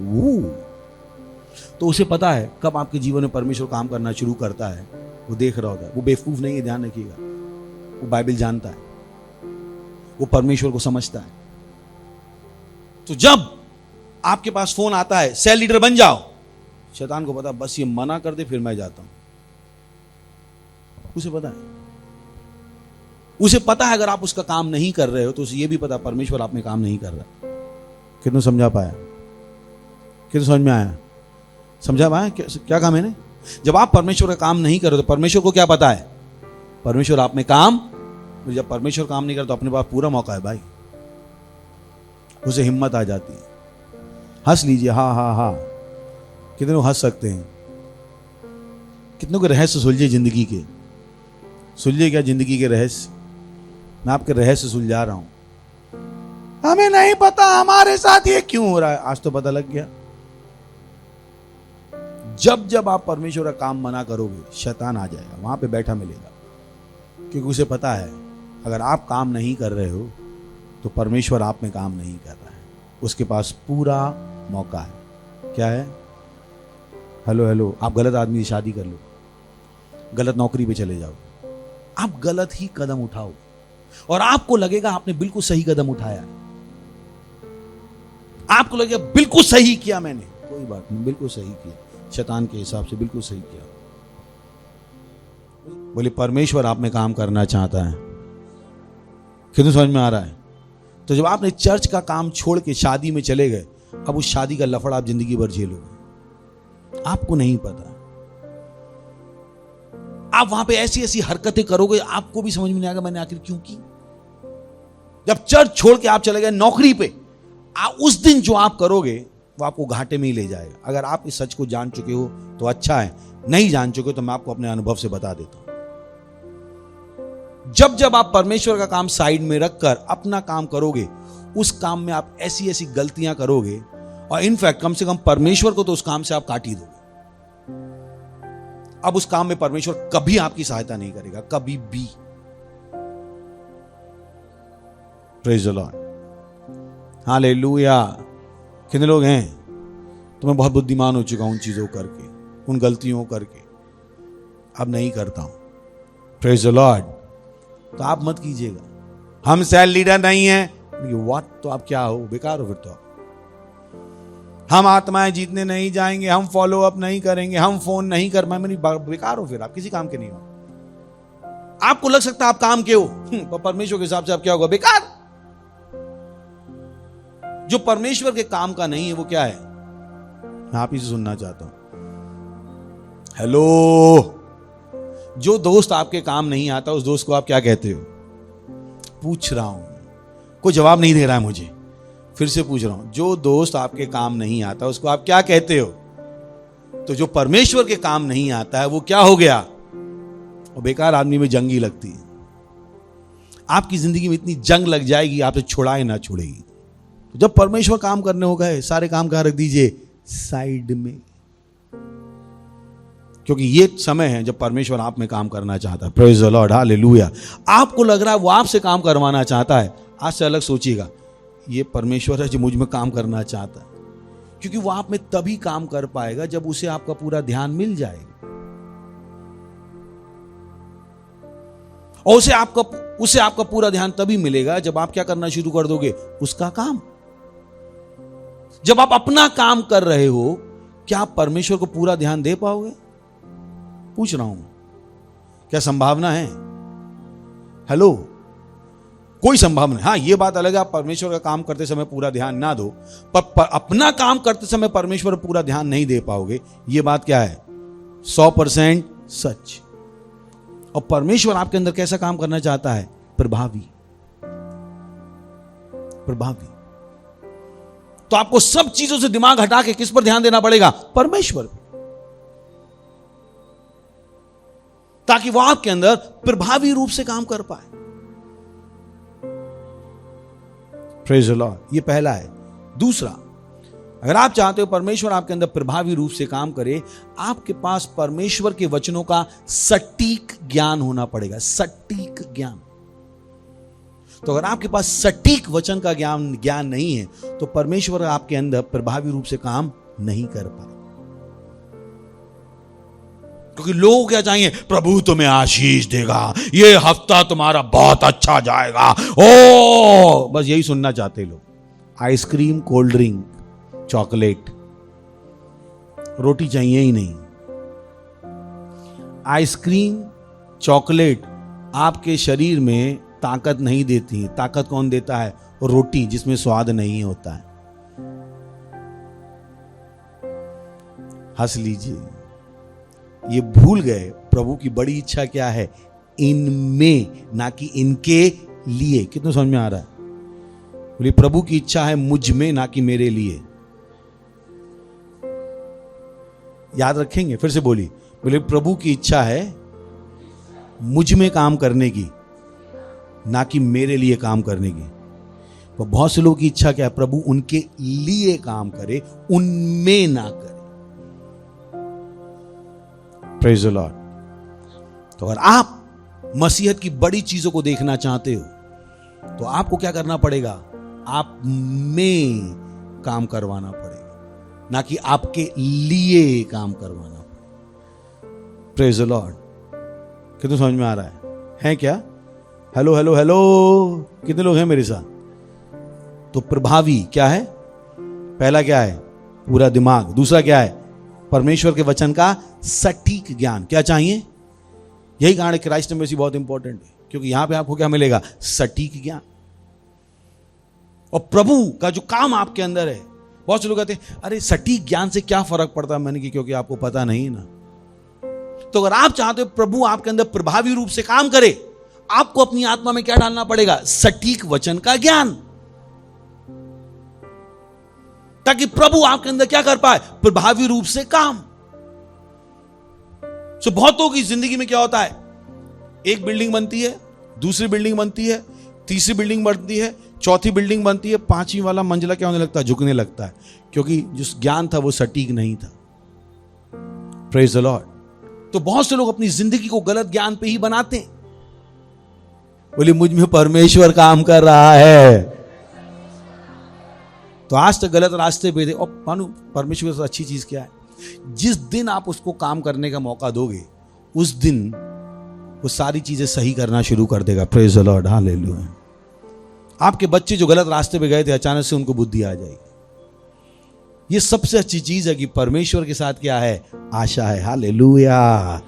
तो उसे पता है कब आपके जीवन में परमेश्वर काम करना शुरू करता है, वो देख रहा होता है। वो बेवकूफ नहीं है, ध्यान रखिएगा। वो बाइबल जानता है, वो परमेश्वर को समझता है। तो जब आपके पास फोन आता है, सेल लीडर बन जाओ, शैतान को पता, बस ये मना कर दे फिर मैं जाता हूं। उसे पता है अगर आप उसका काम नहीं कर रहे हो तो उसे ये भी पता परमेश्वर आप में काम नहीं कर रहा। कितने समझा पाया? कितने समझ में आया? समझा पाया क्या कहा मैंने? जब आप परमेश्वर का काम नहीं करो तो परमेश्वर को क्या पता है, परमेश्वर आप में काम। जब परमेश्वर काम नहीं करता तो अपने पास पूरा मौका है भाई। उसे हिम्मत आ जाती है। हंस लीजिए, हा। कितने लोग हंस सकते हैं? कितनों के रहस्य सुलझे जिंदगी के? सुलझे क्या जिंदगी के रहस्य? मैं आपके रहस्य सुलझा रहा हूं। हमें नहीं पता हमारे साथ ये क्यों हो रहा है, आज तो पता लग गया। जब जब आप परमेश्वर का काम मना करोगे, शैतान आ जाएगा, वहां पे बैठा मिलेगा। क्योंकि उसे पता है अगर आप काम नहीं कर रहे हो तो परमेश्वर आप में काम नहीं कर रहा है। उसके पास पूरा मौका है। क्या है? हेलो, आप गलत आदमी से शादी कर लो, गलत नौकरी पे चले जाओ, आप गलत ही कदम उठाओ और आपको लगेगा आपने बिल्कुल सही कदम उठाया। आपको लगेगा बिल्कुल सही किया मैंने। कोई बात नहीं, बिल्कुल सही किया, शैतान के हिसाब से बिल्कुल सही किया। बोले परमेश्वर आप में काम करना चाहता है। कितने समझ में आ रहा है? तो जब आपने चर्च का काम छोड़ के शादी में चले गए, अब उस शादी का लफड़ा आप जिंदगी भर झेलोगे। आपको नहीं पता, आप वहां पे ऐसी ऐसी हरकतें करोगे, आपको भी समझ में नहीं आएगा मैंने आखिर क्यों की। जब चर्च छोड़ के आप चले गए नौकरी पे, उस दिन जो आप करोगे वो आपको घाटे में ही ले जाएगा। अगर आप इस सच को जान चुके हो तो अच्छा है, नहीं जान चुके तो मैं आपको अपने अनुभव से बता देता हूं। जब जब आप परमेश्वर का काम साइड में रखकर अपना काम करोगे, उस काम में आप ऐसी ऐसी गलतियां करोगे, और इनफैक्ट कम से कम परमेश्वर को तो उस काम से आप काट ही दोगे। अब उस काम में परमेश्वर कभी आपकी सहायता नहीं करेगा, कभी भी। Praise the Lord, hallelujah. कितने लोग हैं तो मैं बहुत बुद्धिमान हो चुका हूं उन चीजों करके, उन गलतियों करके, अब नहीं करता हूं। Praise the Lord. तो आप मत कीजिएगा, हम सेल लीडर नहीं हैं, व्हाट, तो आप क्या हो, बेकार हो फिर तो। हम आत्माएं जीतने नहीं जाएंगे, हम फॉलो अप नहीं करेंगे, हम फोन नहीं कर पाएंगे, बेकार हो फिर, आप किसी काम के नहीं हो। आपको लग सकता है आप काम के हो, पर परमेश्वर के हिसाब से आप क्या होगा, बेकार। जो परमेश्वर के काम का नहीं है वो क्या है, मैं आप ही से सुनना चाहता हूं। हेलो, जो दोस्त आपके काम नहीं आता उस दोस्त को आप क्या कहते हो? पूछ रहा हूं, कोई जवाब नहीं दे रहा है मुझे, फिर से पूछ रहा हूं, जो दोस्त आपके काम नहीं आता उसको आप क्या कहते हो? तो जो परमेश्वर के काम नहीं आता है वो क्या हो गया, वो बेकार आदमी में जंग ही लगती है। आपकी जिंदगी में इतनी जंग लग जाएगी, आपसे छुड़ाए ना छुड़ेगी। तो जब परमेश्वर काम करने हो गए, सारे काम कहां रख दीजिए, साइड में, क्योंकि ये समय है जब परमेश्वर आप में काम करना चाहता है। Praise the Lord, hallelujah. आपको लग रहा है वो आपसे काम करवाना चाहता है, आज से अलग सोचिएगा, ये परमेश्वर है जो मुझ में काम करना चाहता है, क्योंकि वो आप में तभी काम कर पाएगा जब उसे आपका पूरा ध्यान मिल जाएगा। और उसे आपका पूरा ध्यान तभी मिलेगा जब आप क्या करना शुरू कर दोगे, उसका काम। जब आप अपना काम कर रहे हो, क्या आप परमेश्वर को पूरा ध्यान दे पाओगे? पूछ रहा हूं, क्या संभावना है? हेलो, कोई संभावना है? हाँ, ये बात अलग है आप परमेश्वर का काम करते समय पूरा ध्यान ना दो, पर अपना काम करते समय परमेश्वर पूरा ध्यान नहीं दे पाओगे, ये बात क्या है, 100% सच। और परमेश्वर आपके अंदर कैसा काम करना चाहता है, प्रभावी। तो आपको सब चीजों से दिमाग हटा के किस पर ध्यान देना पड़ेगा, परमेश्वर, ताकि वो आपके अंदर प्रभावी रूप से काम कर पाए। प्रेज द लॉर्ड, ये पहला है। दूसरा, अगर आप चाहते हो परमेश्वर आपके अंदर प्रभावी रूप से काम करे, आपके पास परमेश्वर के वचनों का सटीक ज्ञान होना पड़ेगा, सटीक ज्ञान। तो अगर आपके पास सटीक वचन का ज्ञान नहीं है, तो परमेश्वर आपके अंदर प्रभावी रूप से काम नहीं कर पाए। क्योंकि लोग क्या चाहिए, प्रभु तुम्हें आशीष देगा, ये हफ्ता तुम्हारा बहुत अच्छा जाएगा, ओ बस यही सुनना चाहते लोग। आइसक्रीम, कोल्ड ड्रिंक, चॉकलेट, रोटी चाहिए ही नहीं। आइसक्रीम, चॉकलेट आपके शरीर में ताकत नहीं देती। ताकत कौन देता है, रोटी जिसमें स्वाद नहीं होता है। हंस लीजिए, ये भूल गए प्रभु की बड़ी इच्छा क्या है, इनमें, ना कि इनके लिए। कितना समझ में आ रहा है? बोलिए, प्रभु की इच्छा है मुझ में, ना कि मेरे लिए। याद रखेंगे? फिर से बोलिए, बोले प्रभु की इच्छा है मुझ में काम करने की, ना कि मेरे लिए काम करने की। तो बहुत से लोगों की इच्छा क्या है, प्रभु उनके लिए काम करे, उनमें ना करे। Praise the Lord. तो अगर आप मसीहत की बड़ी चीजों को देखना चाहते हो, तो आपको क्या करना पड़ेगा, आप में काम करवाना पड़ेगा, ना कि आपके लिए काम करवाना पड़ेगा। Praise the Lord. कितना समझ में आ रहा है क्या? हेलो हेलो हेलो, कितने लोग हैं मेरे साथ? तो प्रभावी क्या है, पहला क्या है, पूरा दिमाग। दूसरा क्या है, परमेश्वर के वचन का सटीक ज्ञान। क्या चाहिए? यही कारण है क्राइस्ट एम्बेसी बहुत इंपॉर्टेंट है, क्योंकि यहां पे आपको क्या मिलेगा, सटीक ज्ञान। और प्रभु का जो काम आपके अंदर है, बहुत से लोग कहते हैं अरे सटीक ज्ञान से क्या फर्क पड़ता है, मैंने कि क्योंकि आपको पता नहीं ना। तो अगर आप चाहते हो प्रभु आपके अंदर प्रभावी रूप से काम करे, आपको अपनी आत्मा में क्या डालना पड़ेगा, सटीक वचन का ज्ञान, ताकि प्रभु आपके अंदर क्या कर पाए, प्रभावी रूप से काम। सो बहुतों की जिंदगी में क्या होता है, एक बिल्डिंग बनती है, दूसरी बिल्डिंग बनती है, तीसरी बिल्डिंग बनती है, चौथी बिल्डिंग बनती है, पांचवी वाला मंजिला क्या होने लगता है, झुकने लगता है, क्योंकि जो ज्ञान था वो सटीक नहीं था। Praise the Lord. तो बहुत से लोग अपनी जिंदगी को गलत ज्ञान पे ही बनाते हैं। बोले मुझ में परमेश्वर काम कर रहा है, तो आज तक गलत रास्ते पे थे। और मानो परमेश्वर से अच्छी चीज क्या है, जिस दिन आप उसको काम करने का मौका दोगे उस दिन वो सारी चीजें सही करना शुरू कर देगा। Praise the Lord, hallelujah. आपके बच्चे जो गलत रास्ते पे गए थे, अचानक से उनको बुद्धि आ जाएगी। ये सबसे अच्छी चीज है कि परमेश्वर के साथ क्या है, आशा है। हालेलुया।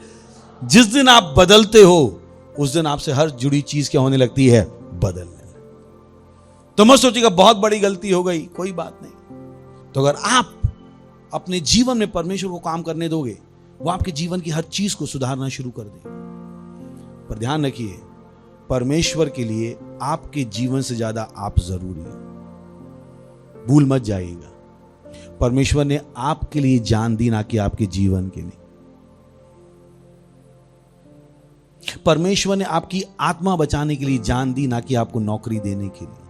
जिस दिन आप बदलते हो उस दिन आपसे हर जुड़ी चीज क्या होने लगती है, बदलने। तो मत सोचिएगा बहुत बड़ी गलती हो गई, कोई बात नहीं। तो अगर आप अपने जीवन में परमेश्वर को काम करने दोगे, वो आपके जीवन की हर चीज को सुधारना शुरू कर देगा। पर ध्यान रखिए, परमेश्वर के लिए आपके जीवन से ज्यादा आप जरूरी है। भूल मत जाइएगा, परमेश्वर ने आपके लिए जान दी, ना कि आपके जीवन के लिए। परमेश्वर ने आपकी आत्मा बचाने के लिए जान दी, ना कि आपको नौकरी देने के लिए।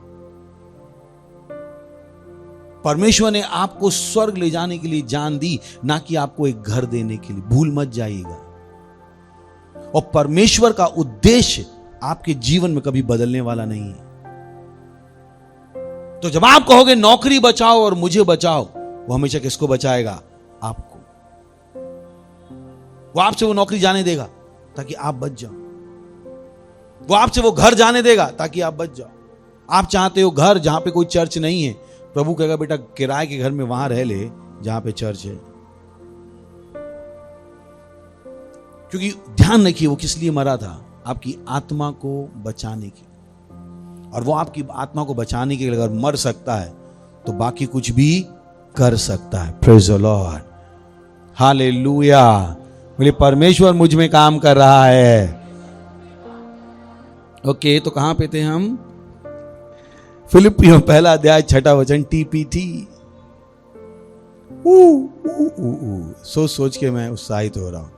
परमेश्वर ने आपको स्वर्ग ले जाने के लिए जान दी, ना कि आपको एक घर देने के लिए। भूल मत जाइएगा। और परमेश्वर का उद्देश्य आपके जीवन में कभी बदलने वाला नहीं है। तो जब आप कहोगे नौकरी बचाओ और मुझे बचाओ, वो हमेशा किसको बचाएगा, आपको। वो आपसे वो नौकरी जाने देगा ताकि आप बच जाओ। वो आपसे वो घर जाने देगा ताकि आप बच जाओ। आप चाहते हो घर जहां पे कोई चर्च नहीं है, प्रभु कहेगा बेटा किराए के घर में वहां रह ले जहां पे चर्च है। क्योंकि ध्यान रखिए, वो किस लिए मरा था, आपकी आत्मा को बचाने के। और वो आपकी आत्मा को बचाने के लिए अगर मर सकता है तो बाकी कुछ भी कर सकता है। Praise the Lord, hallelujah. बोले परमेश्वर मुझ में काम कर रहा है। ओके, तो कहां पे थे हम, फिलिपियों पहला अध्याय 6वां वचन, टीपीटी। सोच के मैं उत्साहित हो रहा हूं।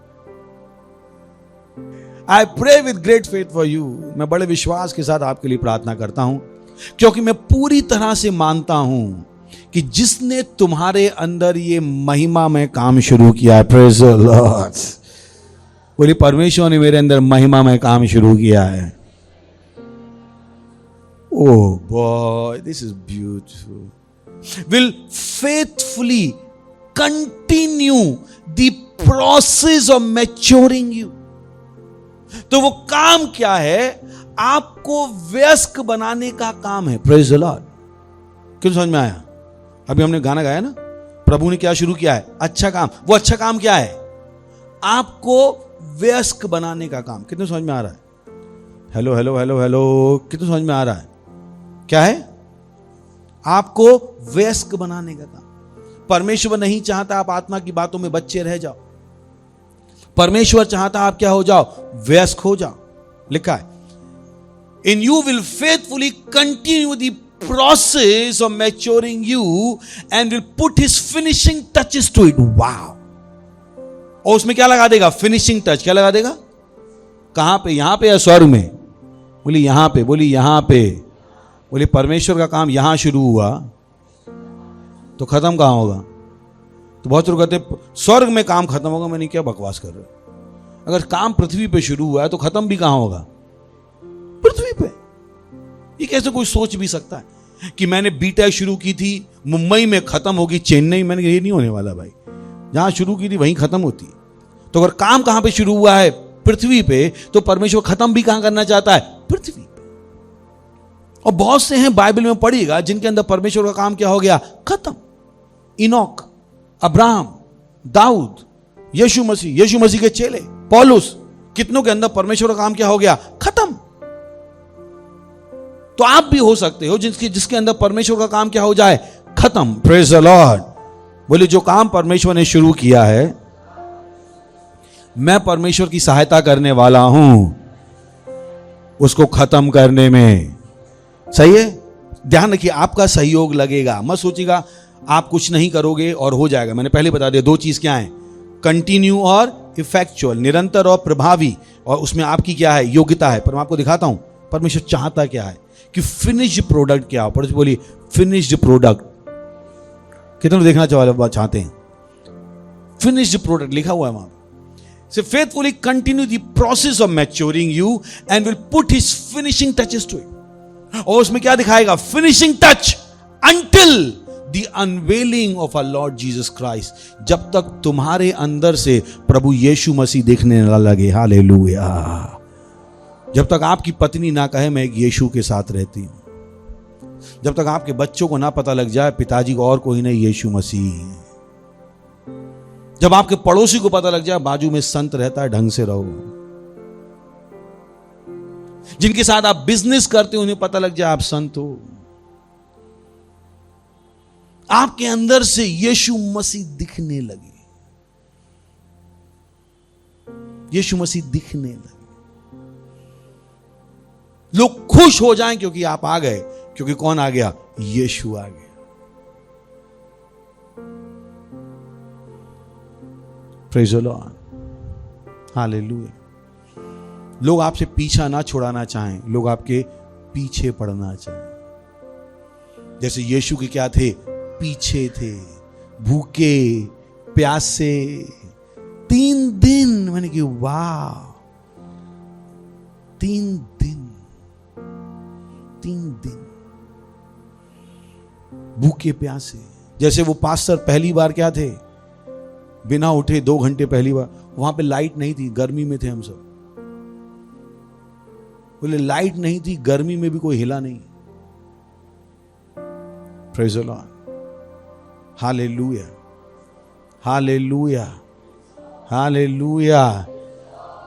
I pray with great faith for you. मैं बड़े विश्वास के साथ आपके लिए प्रार्थना करता हूं, क्योंकि मैं पूरी तरह से मानता हूं कि जिसने तुम्हारे अंदर ये महिमा में काम शुरू किया है, प्रेज द लॉर्ड। बोली परमेश्वर ने मेरे अंदर महिमा में काम शुरू किया है। Oh boy, this is beautiful. Will faithfully continue the process of maturing you. तो वो काम क्या है, आपको वयस्क बनाने का काम है। Praise the Lord. क्यों समझ में आया? अभी हमने गाना गाया ना, प्रभु ने क्या शुरू किया है, अच्छा काम। वो अच्छा काम क्या है, आपको वयस्क बनाने का काम। कितने समझ में आ रहा है? हेलो हेलो हेलो हेलो, कितने समझ में आ रहा है? क्या है? आपको वयस्क बनाने का काम। परमेश्वर नहीं चाहता आप आत्मा की बातों में बच्चे रह जाओ। परमेश्वर चाहता आप क्या हो जाओ, वयस्क हो जाओ। लिखा है, in you will faithfully continue the process of maturing you and will put his finishing touches to it. Wow. और उसमें क्या लगा देगा, फिनिशिंग टच। क्या लगा देगा? कहां पे, यहां पे या स्वर्ग में? बोली यहां पे। बोली यहां पे। बोले परमेश्वर का काम यहां शुरू हुआ तो खत्म कहां होगा? तो बहुत लोग कहते स्वर्ग में काम खत्म होगा। मैंने क्या बकवास कर रहे हो? अगर काम पृथ्वी पे शुरू हुआ है तो खत्म भी कहां होगा? पृथ्वी पे। ये कैसे कोई सोच भी सकता है कि मैंने बीटेक शुरू की थी, मुंबई में खत्म होगी चेन्नई। मैंने ये नहीं होने वाला भाई, जहां शुरू की थी वहीं खत्म होती है। तो अगर काम कहां पे शुरू हुआ है, पृथ्वी पे, तो परमेश्वर खत्म भी कहां करना चाहता है, पृथ्वी। और बहुत से हैं, बाइबल में पढ़िएगा, जिनके अंदर परमेश्वर का काम क्या हो गया, खत्म। इनोक, अब्राहम, दाऊद, यीशु मसीह के चेले, पौलुस, कितनों के अंदर परमेश्वर का काम क्या हो गया, खत्म। तो आप भी हो सकते हो जिसके अंदर परमेश्वर का काम क्या हो जाए, खत्म। Praise the Lord. बोले जो काम परमेश्वर ने शुरू किया है, मैं परमेश्वर की सहायता करने वाला हूं उसको खत्म करने में। सही है? ध्यान रखिए, आपका सहयोग लगेगा। मत सोचिएगा आप कुछ नहीं करोगे और हो जाएगा। मैंने पहले बता दिया, दो चीज क्या है, कंटिन्यू और इफेक्चुअल, निरंतर और प्रभावी। और उसमें आपकी क्या है, योग्यता है। पर मैं आपको दिखाता हूं परमेश्वर चाहता क्या है, कि फिनिश्ड प्रोडक्ट क्या हो। पर बोलिए फिनिश्ड प्रोडक्ट। कितने देखना चाहते हैं? फिनिश्ड प्रोडक्ट लिखा हुआ है वहां। So faithfully continue the process of maturing you and will put his finishing touches to it. और उसमें क्या दिखाएगा? Finishing touch until the unveiling of our Lord Jesus Christ. जब तक तुम्हारे अंदर से प्रभु यीशु मसीह दिखने ना लगे. हालेलुया. जब तक आपकी पत्नी ना कहे मैं एक यीशु के साथ रहती हूं. जब तक आपके बच्चों को ना पता लग जाए पिताजी को और कोई नहीं यीशु मसीह है. जब आपके पड़ोसी को पता लग जाए बाजू में संत रहता है, ढंग से रहो. जिनके साथ आप बिजनेस करते हो उन्हें पता लग जाए आप संत हो. आपके अंदर से यीशु मसीह दिखने लगे. यीशु मसीह दिखने लगे. लोग खुश हो जाएं क्योंकि आप आ गए. क्योंकि कौन आ गया? यीशु आ गया. Praise the Lord. हालेलुया. लोग आपसे पीछा ना छुड़ाना चाहें, लोग आपके पीछे पड़ना चाहें. जैसे यीशु के क्या थे? पीछे थे, भूखे प्यासे 3 दिन. मैंने कहा वाह, 3 दिन भूखे प्यासे. जैसे वो पास्टर पहली बार क्या थे? बिना उठे 2 घंटे पहली बार. वहां पे लाइट नहीं थी, गर्मी में थे हम सब. बोले लाइट नहीं थी, गर्मी में भी कोई हिला नहीं. Praise the Lord. Hallelujah. Hallelujah. Hallelujah.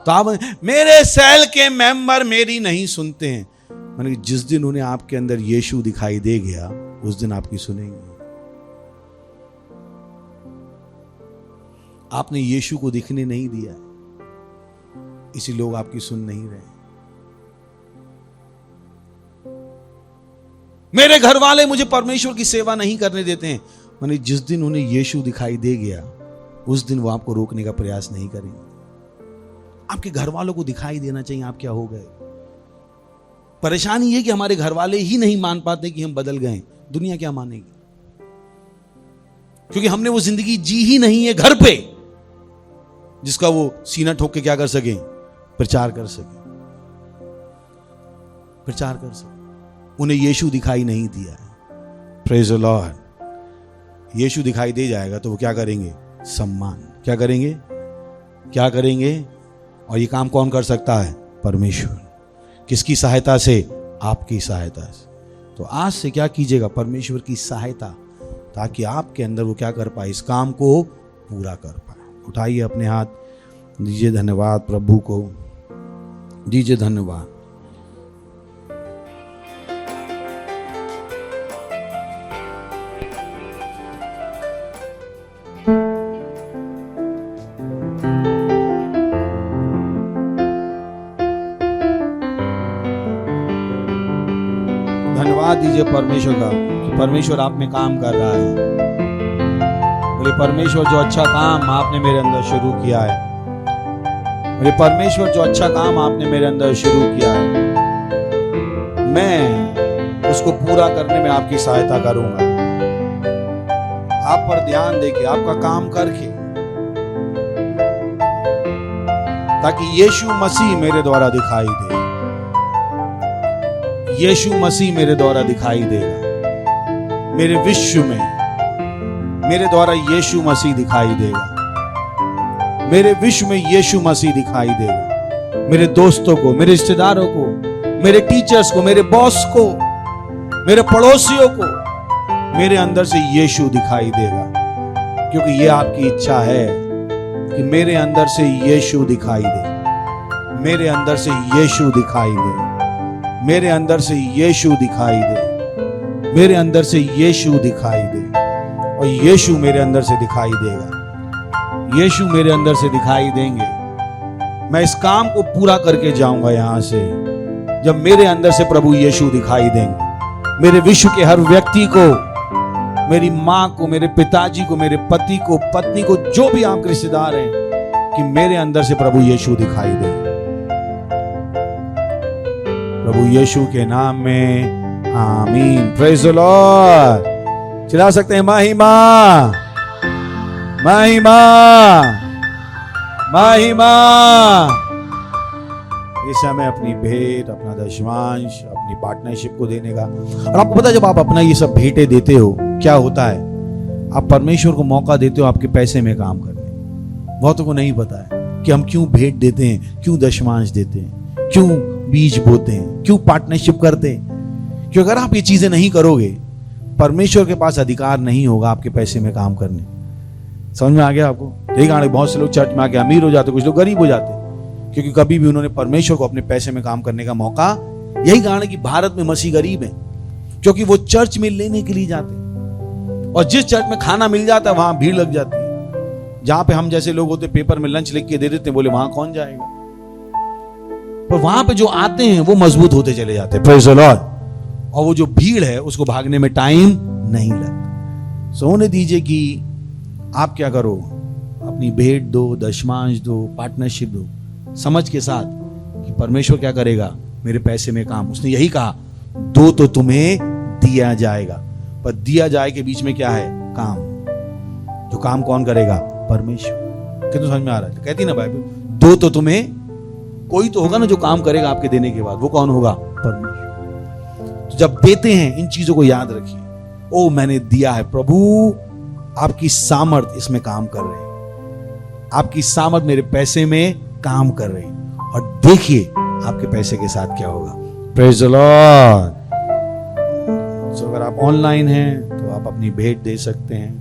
तो आप मेरे सेल के मेंबर मेरी नहीं सुनते हैं. मैंने जिस दिन उन्हें आपके अंदर यीशु दिखाई दे गया उस दिन आपकी सुनेंगे. आपने यीशु को दिखने नहीं दिया, इसी लोग आपकी सुन नहीं रहे. मेरे घर वाले मुझे परमेश्वर की सेवा नहीं करने देते हैं. मैंने जिस दिन उन्हें यीशु दिखाई दे गया उस दिन वो आपको रोकने का प्रयास नहीं करेंगे. आपके घर वालों को दिखाई देना चाहिए आप क्या हो गए. परेशानी ये कि हमारे घर वाले ही नहीं मान पाते कि हम बदल गए. दुनिया क्या मानेगी? क्योंकि हमने वो जिंदगी जी ही नहीं है घर पे जिसका वो सीना ठोक के क्या कर सके? प्रचार कर सके. प्रचार कर सके. उन्हें यीशु दिखाई नहीं दिया है. Praise the Lord. यीशु दिखाई दे जाएगा तो वो क्या करेंगे? सम्मान. क्या करेंगे? क्या करेंगे? और ये काम कौन कर सकता है? परमेश्वर. किसकी सहायता से? आपकी सहायता से. तो आज से क्या कीजिएगा? परमेश्वर की सहायता, ताकि आपके अंदर वो क्या कर पाए? इस काम को पूरा कर पाए. उठाइए अपने हाथ, दीजिए धन्यवाद प्रभु को. दीजिए धन्यवाद. धन्यवाद दीजिए परमेश्वर का कि परमेश्वर आप में काम कर रहा है. बोले परमेश्वर जो अच्छा काम आपने मेरे अंदर शुरू किया है. बोले परमेश्वर जो अच्छा काम आपने मेरे अंदर शुरू किया है मैं उसको पूरा करने में आपकी सहायता करूंगा. आप पर ध्यान देके आपका काम करके, ताकि यीशु मसीह मेरे द्वारा दिखाई दे. यीशु मसीह मेरे द्वारा दिखाई देगा. मेरे विश्व में मेरे द्वारा यीशु मसीह दिखाई देगा. मेरे विश्व में यीशु मसीह दिखाई देगा. मेरे दोस्तों को, मेरे रिश्तेदारों को, मेरे टीचर्स को, मेरे बॉस को, मेरे पड़ोसियों को मेरे अंदर से यीशु दिखाई देगा. क्योंकि ये आपकी इच्छा है कि मेरे अंदर से यीशु दिखाई दे. मेरे अंदर से यीशु दिखाई दे. मेरे अंदर से यीशु दिखाई दे. मेरे अंदर से यीशु दिखाई दे. और यीशु मेरे अंदर से दिखाई देगा. यीशु मेरे अंदर से दिखाई देंगे. मैं इस काम को पूरा करके जाऊंगा यहां से जब मेरे अंदर से प्रभु यीशु दिखाई देंगे. मेरे विश्व के हर व्यक्ति को, मेरी माँ को, मेरे पिताजी को, मेरे पति को, पत्नी को, जो भी आप रिश्तेदार हैं, कि मेरे अंदर से प्रभु यीशु दिखाई दे. प्रभु यीशु के नाम में आमीन. Praise the Lord. चिल्ला सकते हैं महिमा, महिमा, महिमा। इस समय अपनी भेंट, अपना दशमांश, अपनी पार्टनरशिप को देने का। और आपको पता है जब आप अपना ये सब भेंटें देते हो क्या होता है, आप परमेश्वर को मौका देते हो आपके पैसे में काम करने। बहुतों को नहीं पता है कि हम क्यों भेंट देते हैं, क्यों दशमांश देते हैं, क्यों बीज बोते हैं, क्यों पार्टनरशिप करते हैं। क्योंकि अगर आप ये चीजें नहीं करोगे, परमेश्वर के पास अधिकार नहीं होगा आपके पैसे में काम करने। समझ में आ गया आपको? यही कारण बहुत से लोग चर्च में आके अमीर हो जाते, कुछ लोग गरीब हो जाते, क्योंकि कभी भी उन्होंने परमेश्वर को अपने पैसे में काम करने का मौका। यही कारण है कि भारत में मसीह गरीब है, क्योंकि वो चर्च में लेने के लिए जाते हैं, और जिस चर्च में खाना मिल जाता है वहां भीड़ लग जाती है। जहां पे हम जैसे लोग होते पेपर में लंच लिख के दे देते हैं, बोले वहां कौन जाएगा। पर वहां पे जो आते हैं वो मजबूत होते चले जाते हैं, प्रेज़ द लॉर्ड। और वो जो भीड़ है उसको भागने में टाइम नहीं लगता। सोने दीजिए कि आप क्या करो, अपनी भेंट दो, दशमांश दो, पार्टनरशिप दो, समझ के साथ कि परमेश्वर क्या करेगा मेरे पैसे में काम। उसने यही कहा, दो तो तुम्हें दिया जाएगा। पर दिया जाए के बीच में क्या है? काम। जो काम कौन करेगा? परमेश्वर। कितना समझ में आ रहा है? तो कहती ना बाइबल, दो तो तुम्हें, कोई तो होगा ना जो काम करेगा आपके देने के बाद। वो कौन होगा? परमेश्वर। तो जब देते हैं इन चीजों को याद रखिए, ओ मैंने दिया है, प्रभु आपकी सामर्थ इसमें काम कर रहे हैं, आपकी सामर्थ मेरे पैसे में काम कर रही, और देखिए आपके पैसे के साथ क्या होगा। Praise the Lord. सो अगर आप ऑनलाइन हैं तो आप अपनी भेंट दे सकते हैं।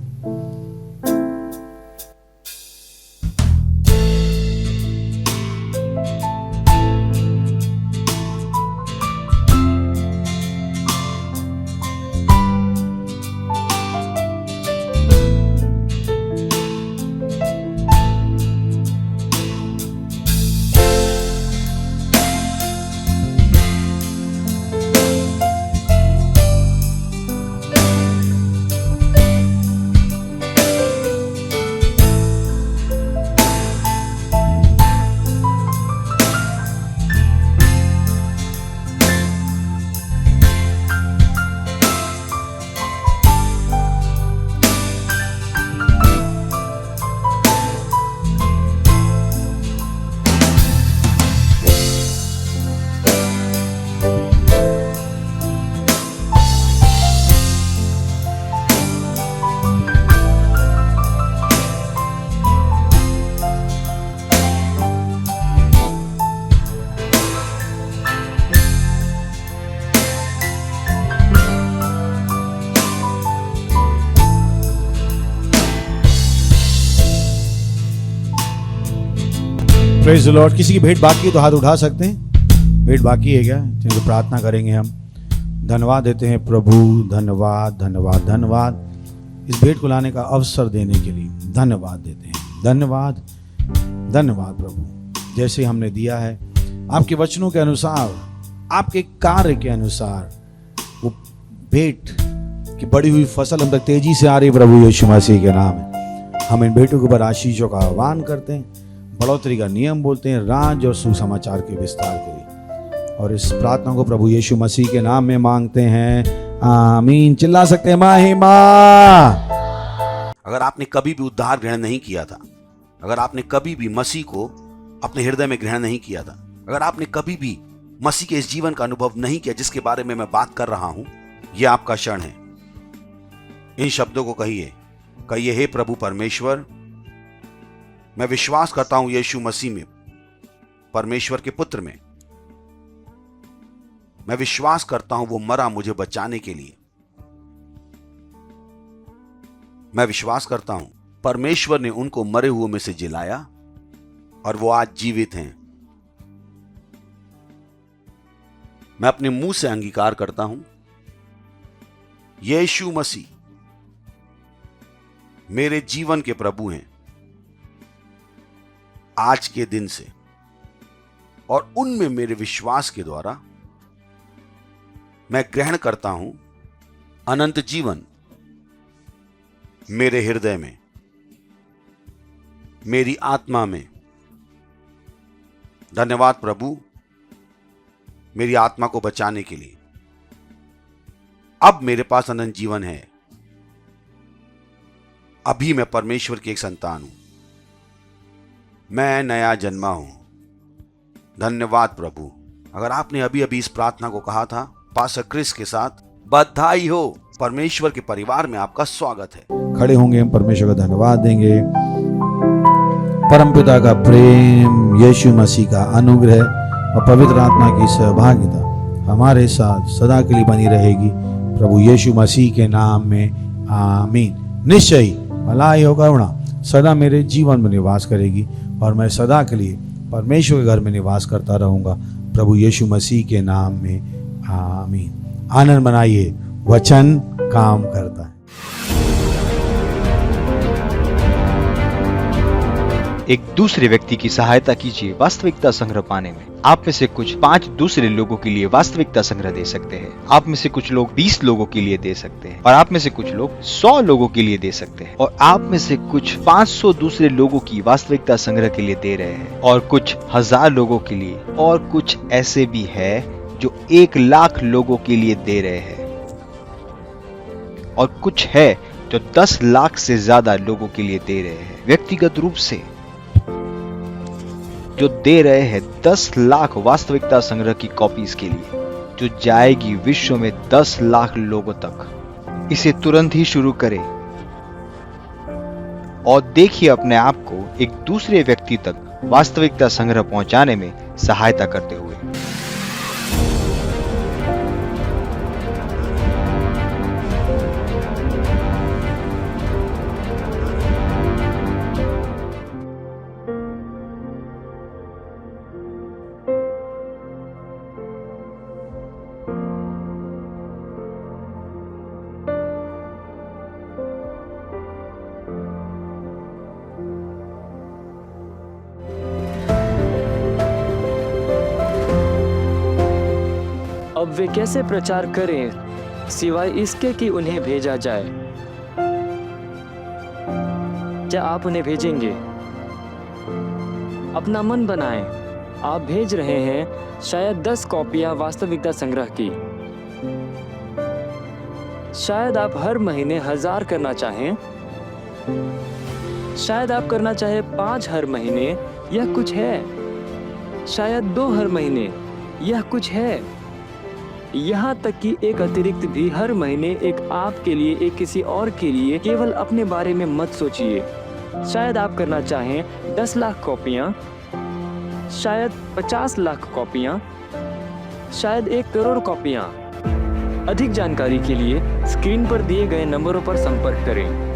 Praise the Lord. किसी की भेंट बाकी है तो हाथ उठा सकते हैं। भेंट बाकी है क्या? चलिए प्रार्थना करेंगे हम। धन्यवाद देते हैं प्रभु, धन्यवाद धन्यवाद धन्यवाद इस भेंट को लाने का अवसर देने के लिए धन्यवाद देते हैं। धन्यवाद धन्यवाद प्रभु, जैसे हमने दिया है आपके वचनों के अनुसार, आपके कार्य के अनुसार, वो भेंट की बड़ी हुई फसल हम तक तेजी से आ रही प्रभु यीशु मसीह के नाम है। हम इन भेंटों के ऊपर आशीषों का आह्वान करते हैं, बढ़ोतरी का नियम बोलते हैं, राज और सुसमाचार के विस्तार के लिए। और इस प्रार्थना को प्रभु यीशु मसीह के नाम में मांगते हैं, आमीन। चिल्ला सकते हैं महिमा। अगर आपने कभी भी उद्धार ग्रहण नहीं किया था, अगर आपने कभी भी मसीह को अपने हृदय में ग्रहण नहीं किया था, अगर आपने कभी भी मसीह के इस जीवन का अनुभव नहीं किया जिसके बारे में मैं बात कर रहा हूं, यह आपका क्षण है। इन शब्दों को कहिए, कहिए, हे प्रभु परमेश्वर, मैं विश्वास करता हूं यीशु मसीह में, परमेश्वर के पुत्र में। मैं विश्वास करता हूं वो मरा मुझे बचाने के लिए। मैं विश्वास करता हूं परमेश्वर ने उनको मरे हुए में से जिलाया और वो आज जीवित हैं। मैं अपने मुंह से अंगीकार करता हूं, यीशु मसीह मेरे जीवन के प्रभु हैं आज के दिन से, और उनमें मेरे विश्वास के द्वारा मैं ग्रहण करता हूं अनंत जीवन मेरे हृदय में, मेरी आत्मा में। धन्यवाद प्रभु मेरी आत्मा को बचाने के लिए। अब मेरे पास अनंत जीवन है। अभी मैं परमेश्वर की एक संतान हूं। मैं नया जन्मा हूं। धन्यवाद प्रभु। अगर आपने अभी अभी इस प्रार्थना को कहा था पास्टर क्रिस के साथ, बधाई हो, परमेश्वर के परिवार में आपका स्वागत है। खड़े होंगे, हम परमेश्वर का धन्यवाद देंगे। परमपिता का प्रेम, यीशु मसीह का अनुग्रह और पवित्र आत्मा की सहभागिता हमारे साथ सदा के लिए बनी रहेगी, प्रभु यीशु मसीह के नाम में आमीन। निश्चय ही भलाई और करुणा सदा मेरे जीवन में निवास करेगी और मैं सदा के लिए परमेश्वर के घर में निवास करता रहूंगा, प्रभु यीशु मसीह के नाम में आमीन। आनंद मनाइए, वचन काम करता है। एक दूसरे व्यक्ति की सहायता कीजिए वास्तविकता संग्रह पाने में। आप में से कुछ 5 दूसरे लोगों के लिए वास्तविकता संग्रह दे सकते हैं। आप में से कुछ लोग 20 लोगों के लिए दे सकते हैं और आप में से कुछ लोग 100 लोगों के लिए दे सकते हैं और आप में से कुछ 500 दूसरे लोगों की वास्तविकता संग्रह के लिए दे रहे हैं और कुछ 1000 लोगों के लिए और कुछ ऐसे भी है जो 1,00,000 लोगों के लिए दे रहे हैं और कुछ है जो 10 लाख से ज्यादा लोगों के लिए दे रहे हैं। व्यक्तिगत रूप से जो दे रहे हैं 10 लाख वास्तविकता संग्रह की कॉपीज के लिए, जो जाएगी विश्व में 10 लाख लोगों तक। इसे तुरंत ही शुरू करें और देखिए अपने आप को एक दूसरे व्यक्ति तक वास्तविकता संग्रह पहुंचाने में सहायता करते हुए। अब वे कैसे प्रचार करें सिवाय इसके कि उन्हें भेजा जाए? क्या आप उन्हें भेजेंगे? अपना मन बनाएं। आप भेज रहे हैं शायद 10 कॉपियां वास्तविकता संग्रह की। शायद आप हर महीने 1000 करना चाहें। शायद आप करना चाहे 5 हर महीने, यह कुछ है। शायद 2 हर महीने, यह कुछ है। यहाँ तक कि एक अतिरिक्त भी हर महीने, एक आपके लिए, एक किसी और के लिए। केवल अपने बारे में मत सोचिए। शायद आप करना चाहें 10 लाख कॉपियाँ, शायद 50 लाख कॉपियाँ, शायद 1 करोड़ कॉपियाँ। अधिक जानकारी के लिए स्क्रीन पर दिए गए नंबरों पर संपर्क करें।